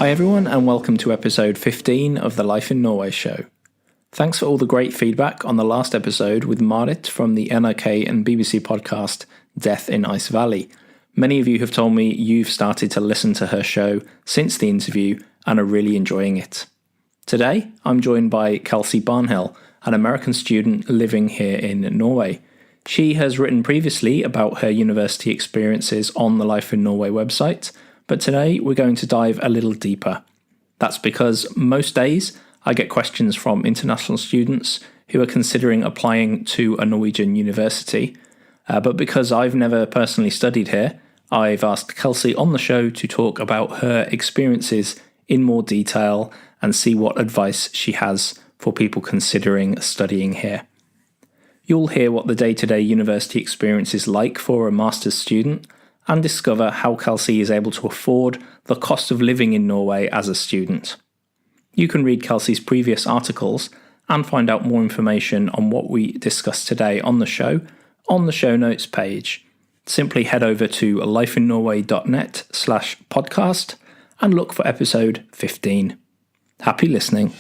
Hi everyone, and welcome to episode 15 of the Life in Norway show. Thanks for all the great feedback on the last episode with Marit from the NRK and BBC podcast Death in Ice Valley. Many of you have told me you've started to listen to her show since the interview and are really enjoying it. Today, I'm joined by Kelsey Barnhill, an American student living here in Norway. She has written previously about her university experiences on the Life in Norway website, but today we're going to dive a little deeper. That's because most days I get questions from international students who are considering applying to a Norwegian university, but because I've never personally studied here, I've asked Kelsey on the show to talk about her experiences in more detail and see what advice she has for people considering studying here. You'll hear what the day-to-day university experience is like for a master's student and discover how Kelsey is able to afford the cost of living in Norway as a student. You can read Kelsey's previous articles and find out more information on what we discussed today on the show notes page. Simply head over to lifeinnorway.net/podcast and look for episode 15. Happy listening.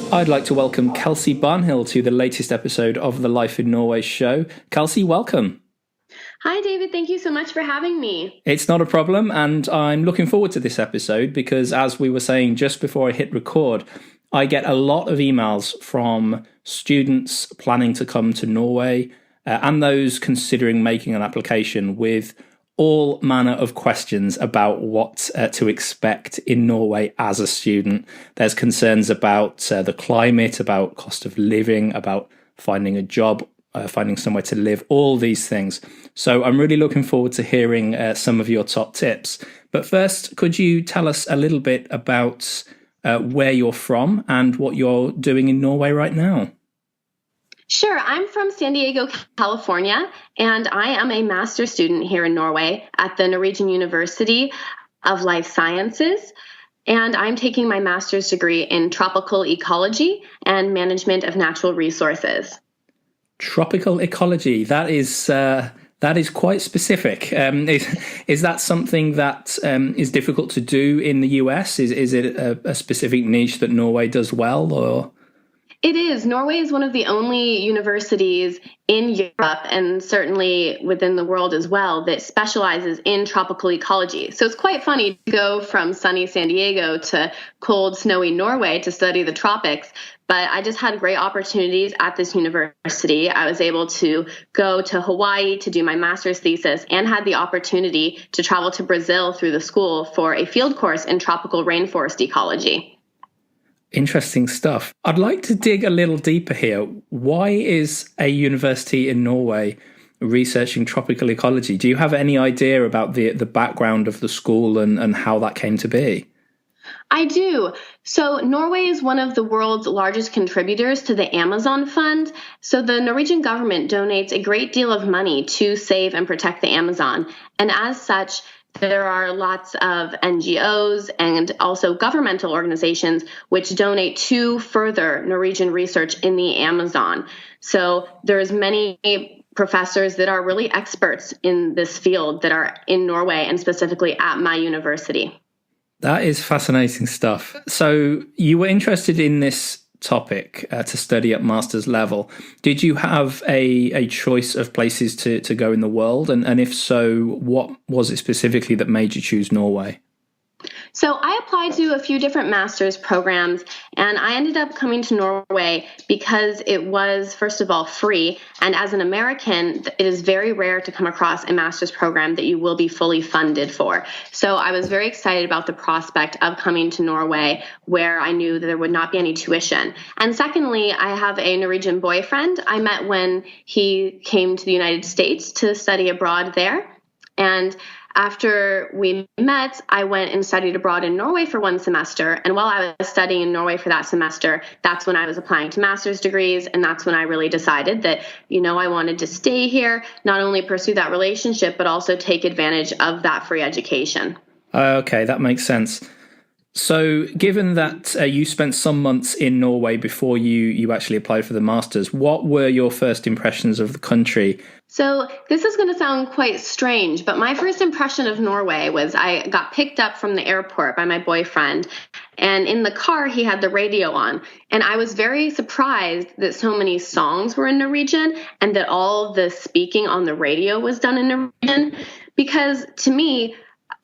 I'd like to welcome Kelsey Barnhill to the latest episode of the Life in Norway show. Kelsey, welcome. Hi, David. Thank you so much for having me. It's not a problem, and I'm looking forward to this episode because, as we were saying just before I hit record, I get a lot of emails from students planning to come to Norway and those considering making an application with all manner of questions about what to expect in Norway as a student. There's concerns about the climate, about cost of living, about finding a job, finding somewhere to live, all these things. So I'm really looking forward to hearing some of your top tips. But first, could you tell us a little bit about where you're from and what you're doing in Norway right now? Sure. I'm from San Diego, California, and I am a master's student here in Norway at the Norwegian University of Life Sciences. And I'm taking my master's degree in tropical ecology and management of natural resources. Tropical ecology, that is quite specific. Is that something that is difficult to do in the US? Is it a specific niche that Norway does well, or? It is. Norway is one of the only universities in Europe and certainly within the world as well that specializes in tropical ecology. So it's quite funny to go from sunny San Diego to cold, snowy Norway to study the tropics. But I just had great opportunities at this university. I was able to go to Hawaii to do my master's thesis and had the opportunity to travel to Brazil through the school for a field course in tropical rainforest ecology. Interesting stuff. I'd like to dig a little deeper here. Why is a university in Norway researching tropical ecology? Do you have any idea about the background of the school and how that came to be? I do. So Norway is one of the world's largest contributors to the Amazon Fund. So the Norwegian government donates a great deal of money to save and protect the Amazon. And as such, there are lots of NGOs and also governmental organizations which donate to further Norwegian research in the Amazon. So there's many professors that are really experts in this field that are in Norway and specifically at my university. That is fascinating stuff. So you were interested in this topic to study at master's level. Did you have a choice of places to go in the world? And if so, what was it specifically that made you choose Norway? So I applied to a few different master's programs, and I ended up coming to Norway because it was, first of all, free. And as an American, it is very rare to come across a master's program that you will be fully funded for. So I was very excited about the prospect of coming to Norway, where I knew that there would not be any tuition. And secondly, I have a Norwegian boyfriend I met when he came to the United States to study abroad there. And after we met, I went and studied abroad in Norway for one semester. And while I was studying in Norway for that semester, that's when I was applying to master's degrees. And that's when I really decided that, I wanted to stay here, not only pursue that relationship, but also take advantage of that free education. Okay, that makes sense. So, given that you spent some months in Norway before you actually applied for the Masters, what were your first impressions of the country? So this is going to sound quite strange, but my first impression of Norway was I got picked up from the airport by my boyfriend, and in the car he had the radio on, and I was very surprised that so many songs were in Norwegian and that all the speaking on the radio was done in Norwegian, because to me,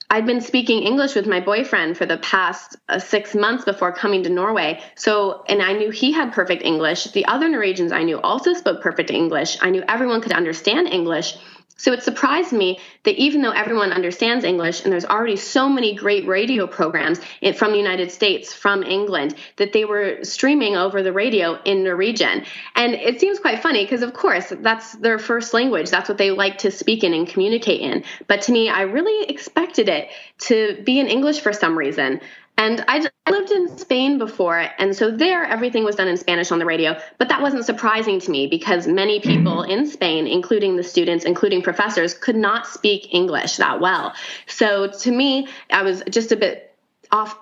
I'd been speaking English with my boyfriend for the past 6 months before coming to Norway. And I knew he had perfect English. The other Norwegians I knew also spoke perfect English. I knew everyone could understand English. So it surprised me that even though everyone understands English and there's already so many great radio programs from the United States, from England, that they were streaming over the radio in Norwegian. And it seems quite funny because, of course, that's their first language. That's what they like to speak in and communicate in. But to me, I really expected it to be in English for some reason. And I lived in Spain before, and so there everything was done in Spanish on the radio, but that wasn't surprising to me because many people in Spain, including the students, including professors, could not speak English that well. So to me, I was just a bit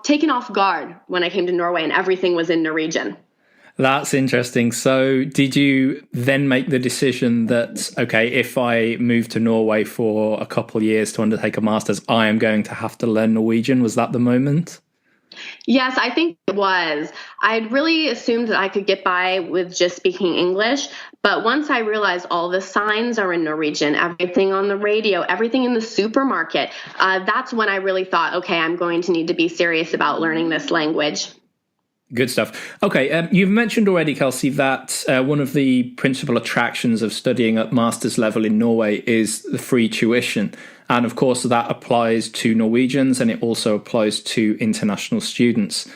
taken off guard when I came to Norway and everything was in Norwegian. That's interesting. So did you then make the decision that, okay, if I move to Norway for a couple of years to undertake a master's, I am going to have to learn Norwegian? Was that the moment? Yes, I think it was. I'd really assumed that I could get by with just speaking English, but once I realized all the signs are in Norwegian, everything on the radio, everything in the supermarket, that's when I really thought, okay, I'm going to need to be serious about learning this language. Good stuff. Okay, you've mentioned already, Kelsey, that one of the principal attractions of studying at master's level in Norway is the free tuition. And of course, that applies to Norwegians and it also applies to international students.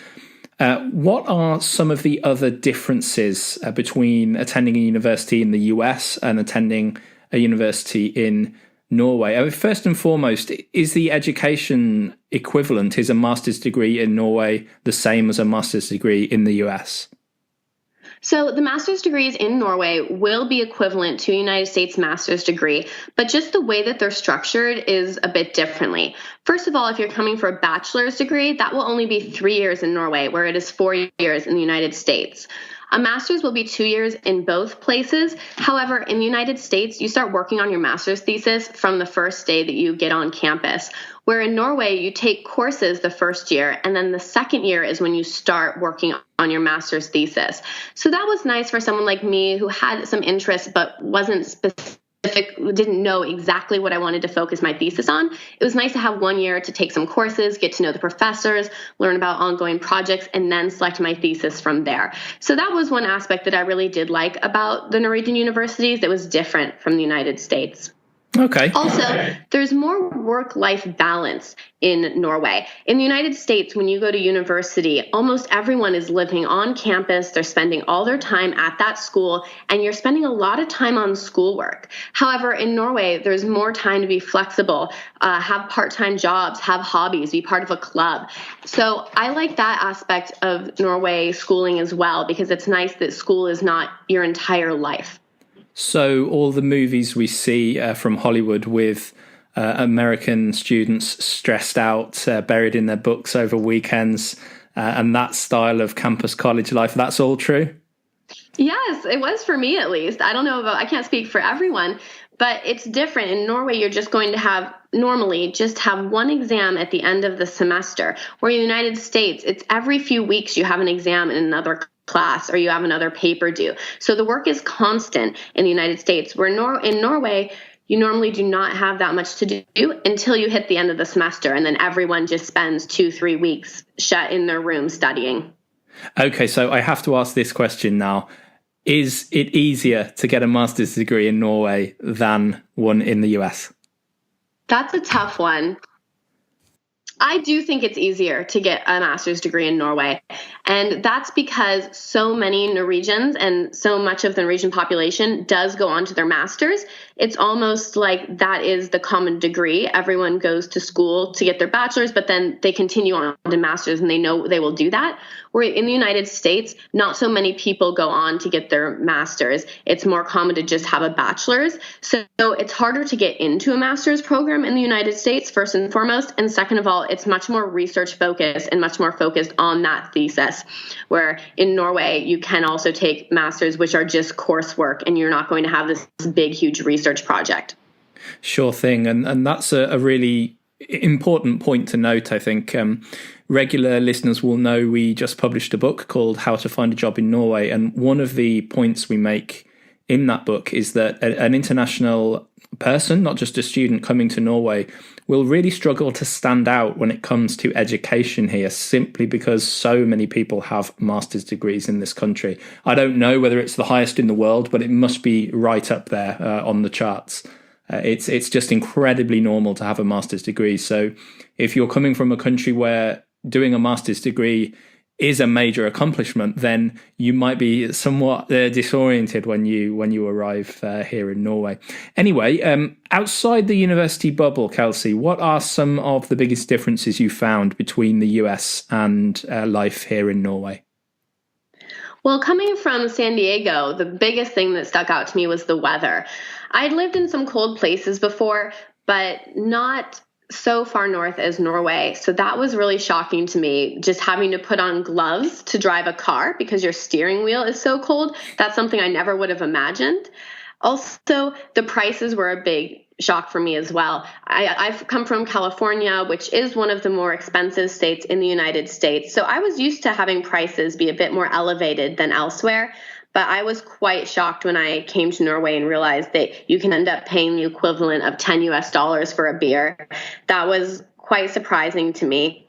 What are some of the other differences between attending a university in the US and attending a university in Norway? First and foremost, is the education equivalent? Is a master's degree in Norway the same as a master's degree in the US? So the master's degrees in Norway will be equivalent to a United States master's degree, but just the way that they're structured is a bit differently. First of all, if you're coming for a bachelor's degree, that will only be 3 years in Norway, where it is 4 years in the United States. A master's will be 2 years in both places. However, in the United States, you start working on your master's thesis from the first day that you get on campus, where in Norway, you take courses the first year, and then the second year is when you start working on your master's thesis. So that was nice for someone like me who had some interest but wasn't specific, didn't know exactly what I wanted to focus my thesis on. It was nice to have 1 year to take some courses, get to know the professors, learn about ongoing projects, and then select my thesis from there. So that was one aspect that I really did like about the Norwegian universities that was different from the United States. Okay. Also, there's more work-life balance in Norway. In the United States, when you go to university, almost everyone is living on campus. They're spending all their time at that school, and you're spending a lot of time on schoolwork. However, in Norway, there's more time to be flexible, have part-time jobs, have hobbies, be part of a club. So I like that aspect of Norway schooling as well, because it's nice that school is not your entire life. So all the movies we see from Hollywood with American students stressed out, buried in their books over weekends, and that style of campus college life, that's all true? Yes, it was for me at least. I can't speak for everyone, but it's different. In Norway, you're just going to normally just have one exam at the end of the semester, where in the United States, it's every few weeks you have an exam in another class or you have another paper due. So the work is constant in the United States, where in Norway, you normally do not have that much to do until you hit the end of the semester, and then everyone just spends 2-3 weeks shut in their room studying. Okay, so I have to ask this question now. Is it easier to get a master's degree in Norway than one in the US? That's a tough one. I do think it's easier to get a master's degree in Norway. And that's because so many Norwegians and so much of the Norwegian population does go on to their master's. It's almost like that is the common degree. Everyone goes to school to get their bachelor's, but then they continue on to master's and they know they will do that. Where in the United States, not so many people go on to get their master's. It's more common to just have a bachelor's. So it's harder to get into a master's program in the United States, first and foremost. And second of all, it's much more research focused and much more focused on that thesis, where in Norway, you can also take masters, which are just coursework, and you're not going to have this big, huge research project. Sure thing. And that's a really important point to note, I think. Regular listeners will know we just published a book called How to Find a Job in Norway. And one of the points we make in that book is that an international person, not just a student coming to Norway, will really struggle to stand out when it comes to education here, simply because so many people have master's degrees in this country. I don't know whether it's the highest in the world, but it must be right up there on the charts. It's just incredibly normal to have a master's degree. So if you're coming from a country where doing a master's degree is a major accomplishment, then you might be somewhat disoriented when you arrive here in Norway. Anyway, outside the university bubble, Kelsey, what are some of the biggest differences you found between the US and life here in Norway? Well, coming from San Diego, the biggest thing that stuck out to me was the weather. I'd lived in some cold places before, but not so far north as Norway. So that was really shocking to me, just having to put on gloves to drive a car because your steering wheel is so cold. That's something I never would have imagined. Also, the prices were a big shock for me as well. I've come from California, which is one of the more expensive states in the United States. So I was used to having prices be a bit more elevated than elsewhere. But I was quite shocked when I came to Norway and realized that you can end up paying the equivalent of $10 for a beer. That was quite surprising to me.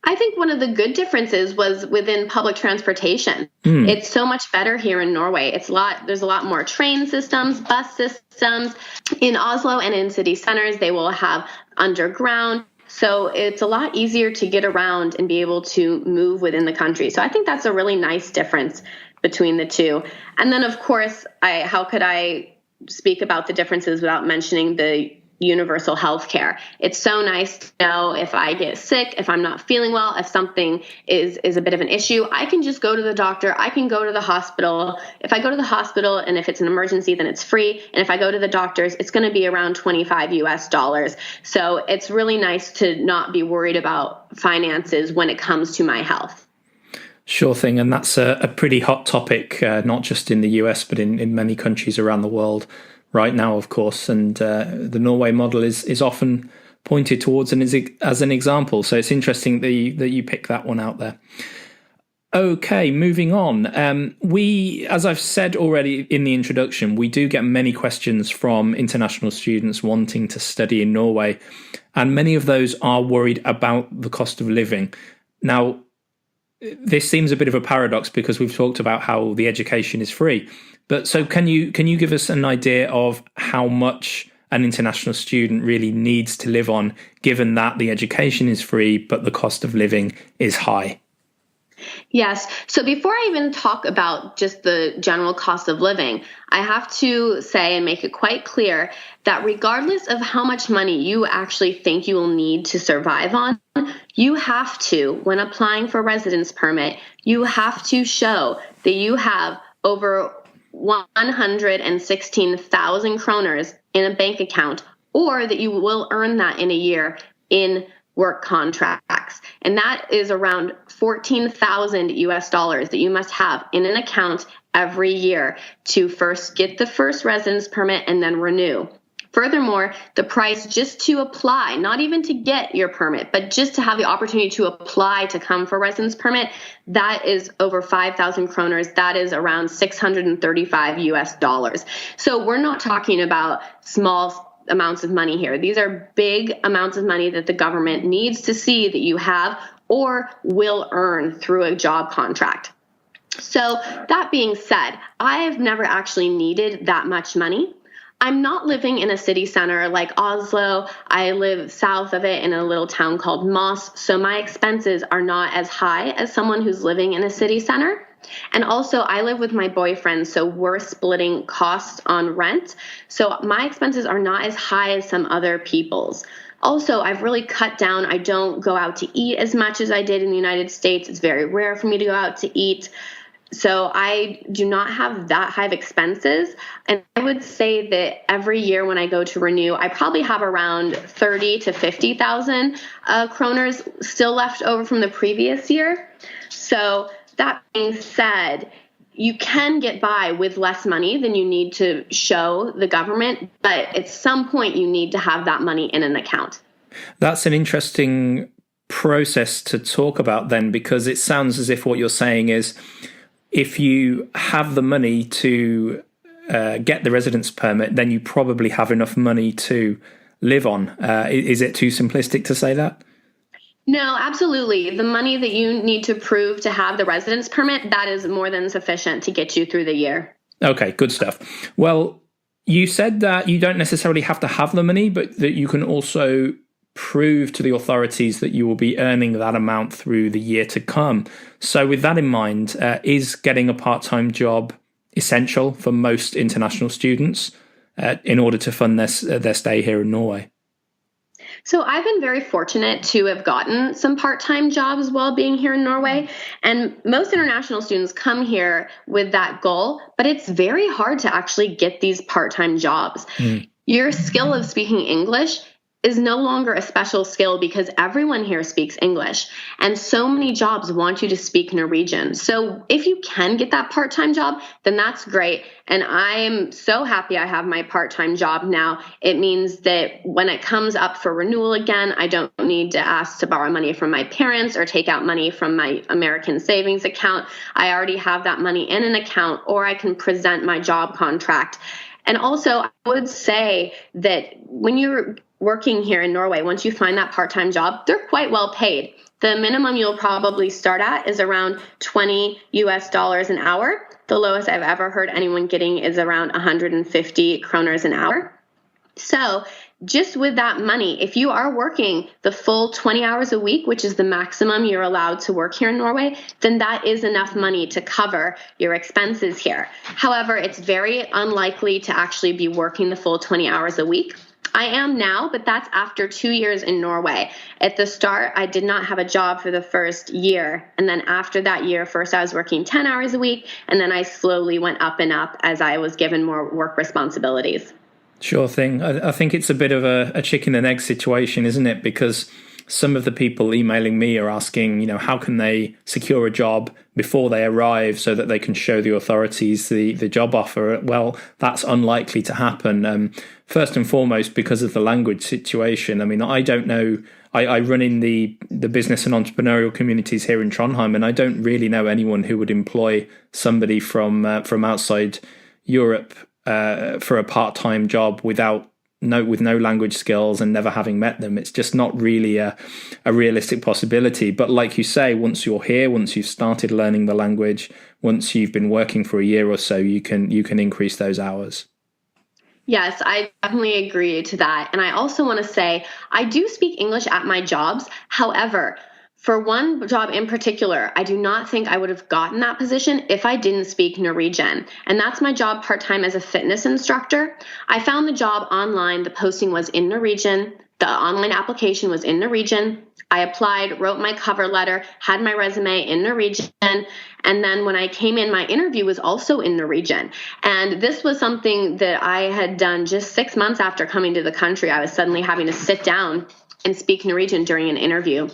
I think one of the good differences was within public transportation. It's so much better here in Norway. There's a lot more train systems, bus systems. In Oslo and in city centers, they will have underground. So it's a lot easier to get around and be able to move within the country. So I think that's a really nice difference between the two. And then, of course, how could I speak about the differences without mentioning the universal health care? It's so nice to know if I get sick, if I'm not feeling well, if something is a bit of an issue, I can just go to the doctor. I can go to the hospital. If I go to the hospital and if it's an emergency, then it's free. And if I go to the doctors, it's going to be around $25. So it's really nice to not be worried about finances when it comes to my health. Sure thing. And that's a pretty hot topic, not just in the US, but in many countries around the world right now, of course. And the Norway model is often pointed towards as an example. So it's interesting that you pick that one out there. Okay, moving on. As I've said already in the introduction, we do get many questions from international students wanting to study in Norway. And many of those are worried about the cost of living. Now, this seems a bit of a paradox because we've talked about how the education is free. But so can you give us an idea of how much an international student really needs to live on, given that the education is free, but the cost of living is high? Yes. So before I even talk about just the general cost of living, I have to say and make it quite clear that regardless of how much money you actually think you will need to survive on, you have to, when applying for a residence permit, you have to show that you have over 116,000 kroners in a bank account, or that you will earn that in a year in work contracts. And that is around $14,000 that you must have in an account every year to first get the first residence permit and then renew. Furthermore, the price just to apply, not even to get your permit, but just to have the opportunity to apply to come for a residence permit, that is over 5,000 kroners. That is around $635. So we're not talking about small amounts of money here. These are big amounts of money that the government needs to see that you have or will earn through a job contract. So that being said, I've never actually needed that much money. I'm not living in a city center like Oslo. I live south of it in a little town called Moss, so my expenses are not as high as someone who's living in a city center. And also, I live with my boyfriend, so we're splitting costs on rent. So my expenses are not as high as some other people's. Also, I've really cut down. I don't go out to eat as much as I did in the United States. It's very rare for me to go out to eat. So I do not have that high of expenses. And I would say that every year when I go to renew, I probably have around 30 to 50,000 kroners still left over from the previous year. So that being said, you can get by with less money than you need to show the government, but at some point you need to have that money in an account. That's an interesting process to talk about then, because it sounds as if what you're saying is if you have the money to get the residence permit, then you probably have enough money to live on. Is it too simplistic to say that? No, absolutely. The money that you need to prove to have the residence permit, that is more than sufficient to get you through the year. Okay, good stuff. Well, you said that you don't necessarily have to have the money, but that you can also prove to the authorities that you will be earning that amount through the year to come. So with that in mind, is getting a part-time job essential for most international students in order to fund their stay here in Norway? So I've been very fortunate to have gotten some part-time jobs while being here in Norway. And most international students come here with that goal, but it's very hard to actually get these part-time jobs. Your skill of speaking English is no longer a special skill because everyone here speaks English, and so many jobs want you to speak Norwegian. So if you can get that part-time job, then that's great. And I'm so happy I have my part-time job now. It means that when it comes up for renewal again, I don't need to ask to borrow money from my parents or take out money from my American savings account. I already have that money in an account, or I can present my job contract. And also, I would say that when you're working here in Norway, once you find that part-time job, they're quite well paid. The minimum you'll probably start at is around $20 an hour. The lowest I've ever heard anyone getting is around 150 kroners an hour. So just with that money, if you are working the full 20 hours a week, which is the maximum you're allowed to work here in Norway, then that is enough money to cover your expenses here. However, it's very unlikely to actually be working the full 20 hours a week. I am now, but that's after 2 years in Norway. At the start, I did not have a job for the first year. And then after that year, first I was working 10 hours a week, and then I slowly went up and up as I was given more work responsibilities. Sure thing. I think it's a bit of a chicken and egg situation, isn't it? Because some of the people emailing me are asking, how can they secure a job before they arrive so that they can show the authorities the job offer? Well, that's unlikely to happen. First and foremost, because of the language situation. I mean, I don't know. I run in the business and entrepreneurial communities here in Trondheim, and I don't really know anyone who would employ somebody from outside Europe for a part-time job with no language skills and never having met them. It's just not really a realistic possibility. But like you say, once you're here, once you've started learning the language, once you've been working for a year or so, you can increase those hours. Yes, I definitely agree to that. And I also want to say I do speak English at my jobs. However, for one job in particular, I do not think I would have gotten that position if I didn't speak Norwegian. And that's my job part-time as a fitness instructor. I found the job online. The posting was in Norwegian. The online application was in Norwegian. I applied, wrote my cover letter, had my resume in Norwegian. And then when I came in, my interview was also in Norwegian. And this was something that I had done just 6 months after coming to the country. I was suddenly having to sit down and speak Norwegian during an interview.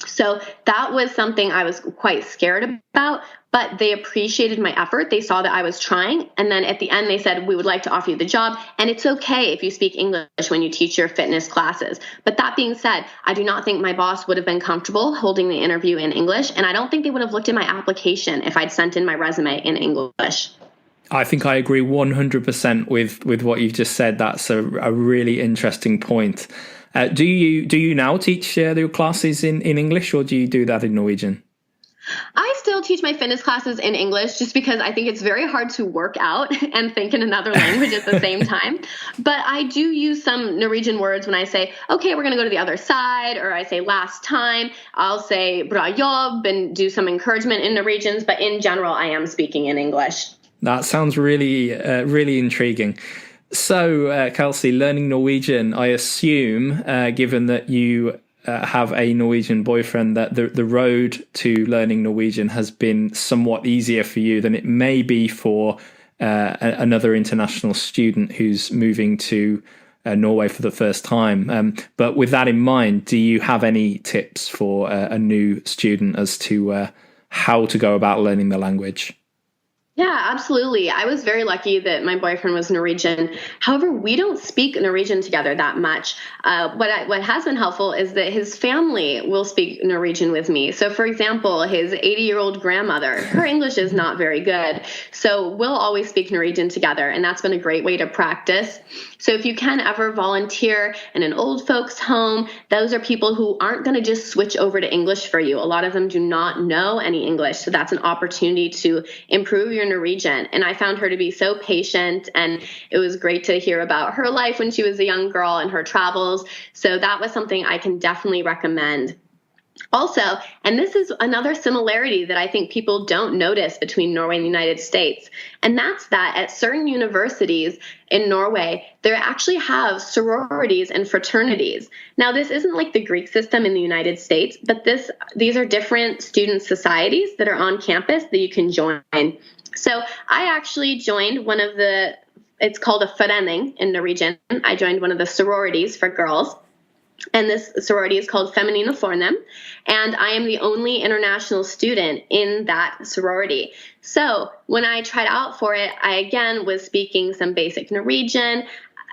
So that was something I was quite scared about, but they appreciated my effort. They saw that I was trying. And then at the end, they said, we would like to offer you the job. And it's okay if you speak English when you teach your fitness classes. But that being said, I do not think my boss would have been comfortable holding the interview in English. And I don't think they would have looked at my application if I'd sent in my resume in English. I think I agree 100% with what you've just said. That's a really interesting point. Do you now teach your classes in English, or do you do that in Norwegian? I still teach my fitness classes in English just because I think it's very hard to work out and think in another language at the same time. But I do use some Norwegian words when I say, okay, we're going to go to the other side, or I say last time. I'll say bra jobb and do some encouragement in Norwegians. But in general, I am speaking in English. That sounds really intriguing. So, Kelsey, learning Norwegian, I assume, given that you have a Norwegian boyfriend, that the road to learning Norwegian has been somewhat easier for you than it may be for another international student who's moving to Norway for the first time. But with that in mind, do you have any tips for a new student as to how to go about learning the language? Yeah, absolutely. I was very lucky that my boyfriend was Norwegian. However, we don't speak Norwegian together that much. What has been helpful is that his family will speak Norwegian with me. So, for example, his 80-year-old grandmother, her English is not very good. So we'll always speak Norwegian together, and that's been a great way to practice. So if you can ever volunteer in an old folks home, those are people who aren't going to just switch over to English for you. A lot of them do not know any English. So that's an opportunity to improve your Norwegian. And I found her to be so patient, and it was great to hear about her life when she was a young girl and her travels. So that was something I can definitely recommend. Also, and this is another similarity that I think people don't notice between Norway and the United States, and that's that at certain universities in Norway, they actually have sororities and fraternities. Now, this isn't like the Greek system in the United States, but these are different student societies that are on campus that you can join. So I actually joined it's called a forening in Norwegian. I joined one of the sororities for girls. And this sorority is called Feminine Fornem, and I am the only international student in that sorority. So when I tried out for it, I again was speaking some basic Norwegian,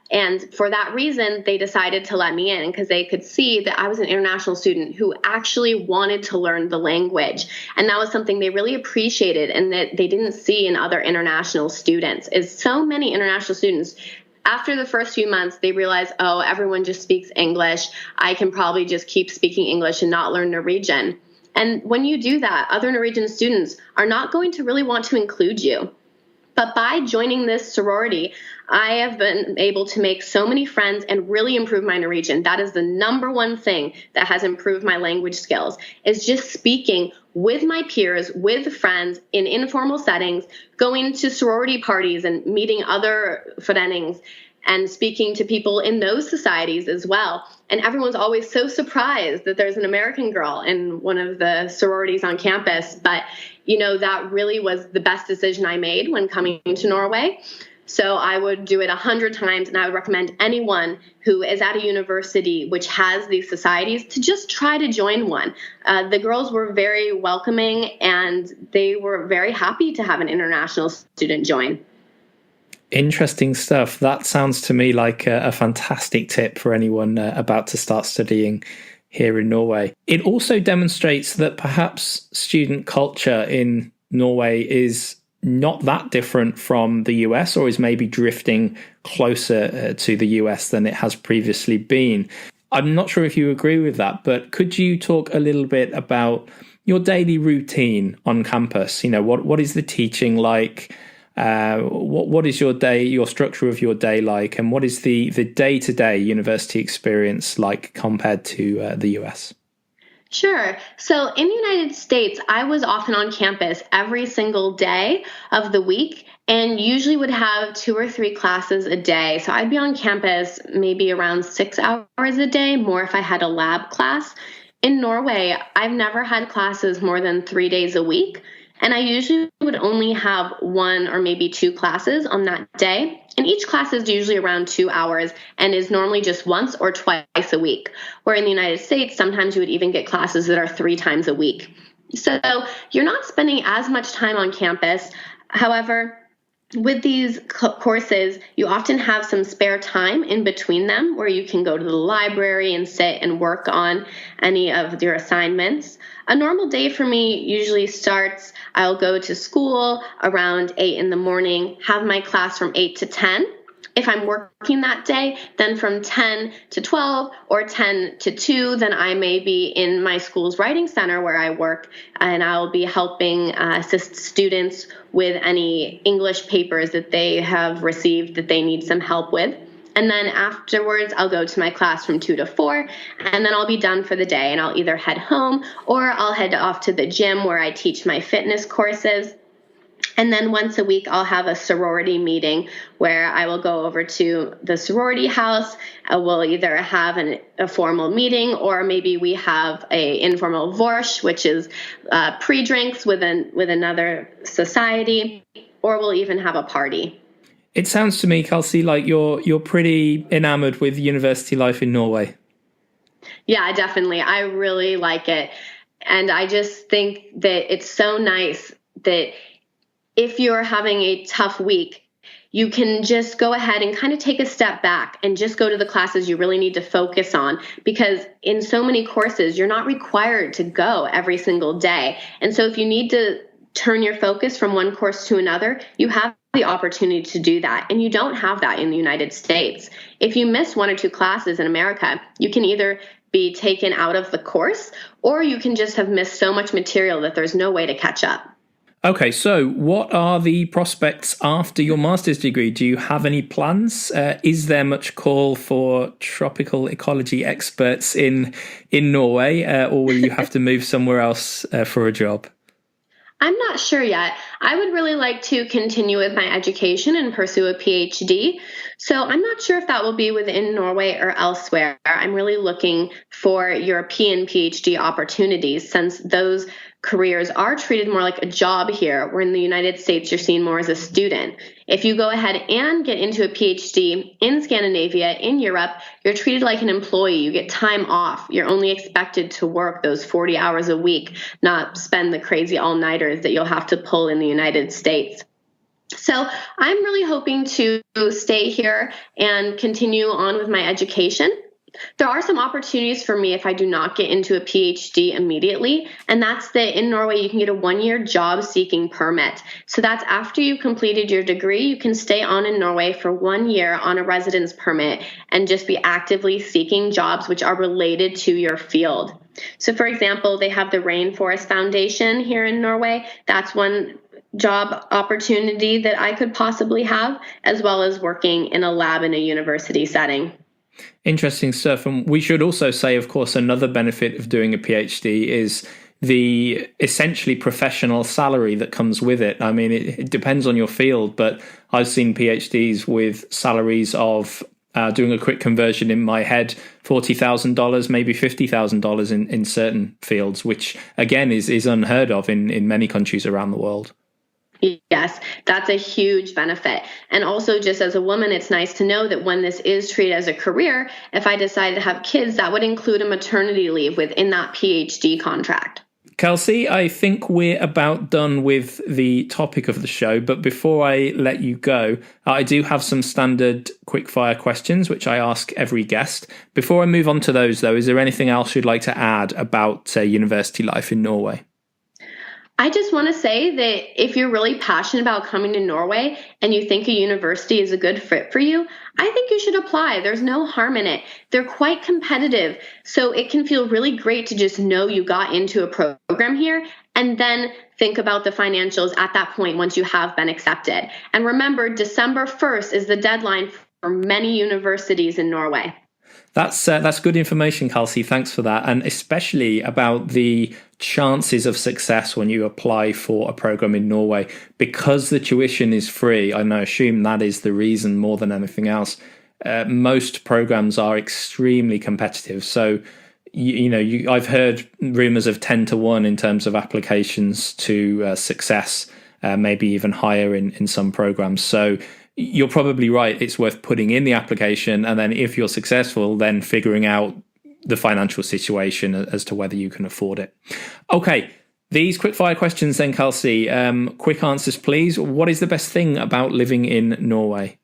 and for that reason, they decided to let me in because they could see that I was an international student who actually wanted to learn the language. And that was something they really appreciated and that they didn't see in other international students, is so many international students after the first few months, they realized, oh, everyone just speaks English. I can probably just keep speaking English and not learn Norwegian. And when you do that, other Norwegian students are not going to really want to include you. But by joining this sorority, I have been able to make so many friends and really improve my Norwegian. That is the number one thing that has improved my language skills, is just speaking with my peers, with friends in informal settings, going to sorority parties and meeting other forenings and speaking to people in those societies as well. And everyone's always so surprised that there's an American girl in one of the sororities on campus. But, that really was the best decision I made when coming to Norway. So I would do it 100 times, and I would recommend anyone who is at a university which has these societies to just try to join one. The girls were very welcoming, and they were very happy to have an international student join. Interesting stuff. That sounds to me like a fantastic tip for anyone about to start studying here in Norway. It also demonstrates that perhaps student culture in Norway is not that different from the US, or is maybe drifting closer to the US than it has previously been. I'm not sure if you agree with that, but could you talk a little bit about your daily routine on campus? What is the teaching like? What is your structure of your day like? And what is the day-to-day university experience like compared to the US? Sure. So in the United States, I was often on campus every single day of the week and usually would have 2 or 3 classes a day. So I'd be on campus maybe around 6 hours a day, more if I had a lab class. In Norway, I've never had classes more than 3 days a week. And I usually would only have 1 or maybe 2 classes on that day. And each class is usually around 2 hours and is normally just once or twice a week. Where in the United States, sometimes you would even get classes that are 3 times a week. So you're not spending as much time on campus. However, with these courses, you often have some spare time in between them where you can go to the library and sit and work on any of your assignments. A normal day for me usually starts, I'll go to school around 8 in the morning, have my class from 8 to 10. If I'm working that day, then from 10 to 12 or 10 to 2, then I may be in my school's writing center where I work, and I'll be helping assist students with any English papers that they have received that they need some help with. And then afterwards, I'll go to my class from 2 to 4, and then I'll be done for the day, and I'll either head home or I'll head off to the gym where I teach my fitness courses. And then once a week, I'll have a sorority meeting where I will go over to the sorority house. We'll either have a formal meeting, or maybe we have a informal vorsh, which is pre-drinks with another society, or we'll even have a party. It sounds to me, Kelsey, like you're pretty enamored with university life in Norway. Yeah, definitely. I really like it. And I just think that it's so nice that if you're having a tough week, you can just go ahead and kind of take a step back and just go to the classes you really need to focus on, because in so many courses, you're not required to go every single day. And so if you need to turn your focus from one course to another, you have the opportunity to do that. And you don't have that in the United States. If you miss one or two classes in America, you can either be taken out of the course, or you can just have missed so much material that there's no way to catch up. Okay, so what are the prospects after your master's degree? Do you have any plans? Is there much call for tropical ecology experts in Norway, or will you have to move somewhere else for a job? I'm not sure yet. I would really like to continue with my education and pursue a PhD. So I'm not sure if that will be within Norway or elsewhere. I'm really looking for European PhD opportunities, since those careers are treated more like a job here, where in the United States you're seen more as a student. If you go ahead and get into a PhD in Scandinavia, in Europe, you're treated like an employee. You get time off. You're only expected to work those 40 hours a week, not spend the crazy all-nighters that you'll have to pull in the United States. So I'm really hoping to stay here and continue on with my education. There are some opportunities for me if I do not get into a PhD immediately, and that's that in Norway you can get a 1-year job seeking permit. So that's after you've completed your degree, you can stay on in Norway for 1 year on a residence permit and just be actively seeking jobs which are related to your field. So for example, they have the Rainforest Foundation here in Norway. That's one job opportunity that I could possibly have, as well as working in a lab in a university setting. Interesting stuff. And we should also say, of course, another benefit of doing a PhD is the essentially professional salary that comes with it. I mean, it depends on your field, but I've seen PhDs with salaries of, doing a quick conversion in my head, $40,000, maybe $50,000 in certain fields, which again is unheard of in many countries around the world. Yes, that's a huge benefit. And also, just as a woman, it's nice to know that when this is treated as a career, if I decide to have kids, that would include a maternity leave within that PhD contract. Kelsey, I think we're about done with the topic of the show, but before I let you go, I do have some standard quickfire questions, which I ask every guest. Before I move on to those, though, is there anything else you'd like to add about university life in Norway? I just want to say that if you're really passionate about coming to Norway and you think a university is a good fit for you, I think you should apply. There's no harm in it. They're quite competitive, so it can feel really great to just know you got into a program here and then think about the financials at that point once you have been accepted. And remember, December 1st is the deadline for many universities in Norway. That's good information, Kelsey. Thanks for that. And especially about the chances of success when you apply for a program in Norway. Because the tuition is free, and I assume that is the reason more than anything else, most programs are extremely competitive. So, I've heard rumors of 10 to 1 in terms of applications to success, maybe even higher in some programs. So you're probably right. It's worth putting in the application, and then if you're successful, then figuring out the financial situation as to whether you can afford it. Okay, these quickfire questions then, Kelsey. Quick answers, please. What is the best thing about living in Norway?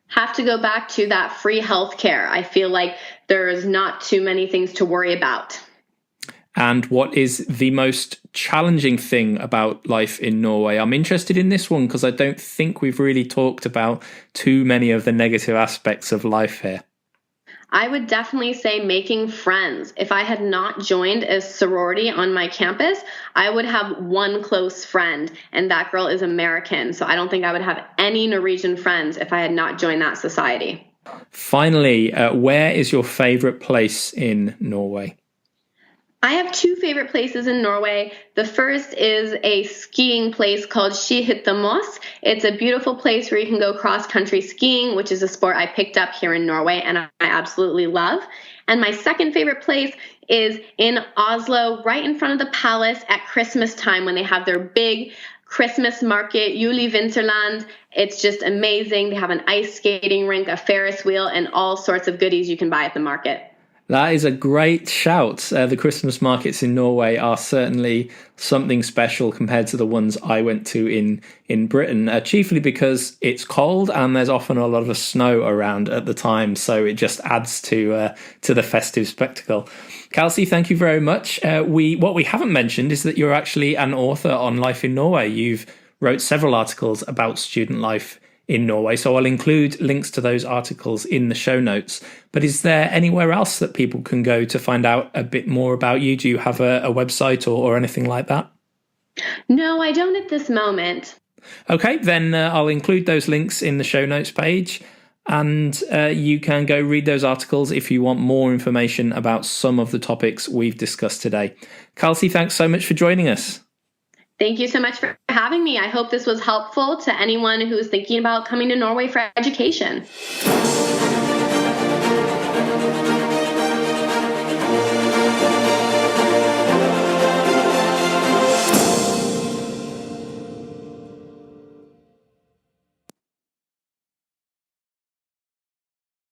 Have to go back to that free healthcare. I feel like there's not too many things to worry about. And what is the most challenging thing about life in Norway? I'm interested in this one because I don't think we've really talked about too many of the negative aspects of life here. I would definitely say making friends. If I had not joined a sorority on my campus, I would have one close friend, and that girl is American. So I don't think I would have any Norwegian friends if I had not joined that society. Finally, where is your favorite place in Norway? I have two favorite places in Norway. The first is a skiing place called Skihyttamos. It's a beautiful place where you can go cross-country skiing, which is a sport I picked up here in Norway and I absolutely love. And my second favorite place is in Oslo, right in front of the palace at Christmas time when they have their big Christmas market, Juli Vinterland. It's just amazing. They have an ice skating rink, a Ferris wheel, and all sorts of goodies you can buy at the market. That is a great shout. The Christmas markets in Norway are certainly something special compared to the ones I went to in Britain, chiefly because it's cold and there's often a lot of snow around at the time, so it just adds to the festive spectacle. Kelsey, thank you very much. What we haven't mentioned is that you're actually an author on life in Norway. You've wrote several articles about student life in Norway, so I'll include links to those articles in the show notes. But is there anywhere else that people can go to find out a bit more about you? Do you have a website or anything like that? No, I don't at this moment. Okay, then I'll include those links in the show notes page, and you can go read those articles if you want more information about some of the topics we've discussed today. Kelsey, thanks so much for joining us. Thank you so much for having me. I hope this was helpful to anyone who's thinking about coming to Norway for education.